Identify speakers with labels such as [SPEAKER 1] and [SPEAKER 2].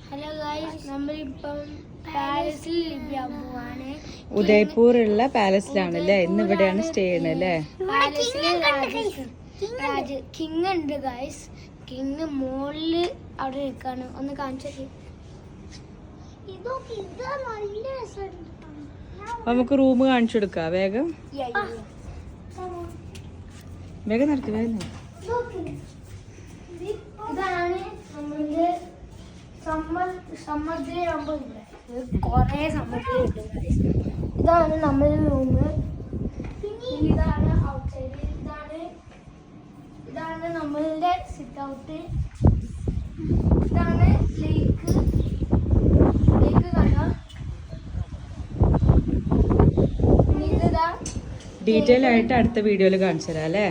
[SPEAKER 1] Hello guys, നമ്മളിപ്പം പാലസിൽ ഇരിക്കാൻ പോവാണ്.
[SPEAKER 2] ഉദയ്പൂറുള്ള പാലസിലാണല്ലേ ഇന്ന് ഇവിടെയാണ് സ്റ്റേ ചെയ്യണത് അല്ലേ?
[SPEAKER 1] പാലസില് കിങ് ഉണ്ട് ഗൈസ്. കിങ് മോളില് അവിടെ നിൽക്കാണ്. ഒന്ന് കാണിച്ചു.
[SPEAKER 2] നമുക്ക് റൂം കാണിച്ചു കൊടുക്കാം. വേഗം വേഗം നടത്തി വേഗം.
[SPEAKER 1] ഇതാണ് നമ്മളുടെ സമുദ്രയാകുമ്പോ കൊറേ സമുദ്രം ഉണ്ട്. ഇതാണ് നമ്മുടെ റൂം. ഇതാണ് ഔട്ട്സൈഡ്. ഇതാണ് നമ്മളുടെ സിറ്റ് ഔട്ട്. ഇതാണ് ലേക്ക് കാണാം. ഇതാ
[SPEAKER 2] ഡീറ്റെയിൽ ആയിട്ട് അടുത്ത വീഡിയോയിൽ കാണിച്ചു തരാം അല്ലേ?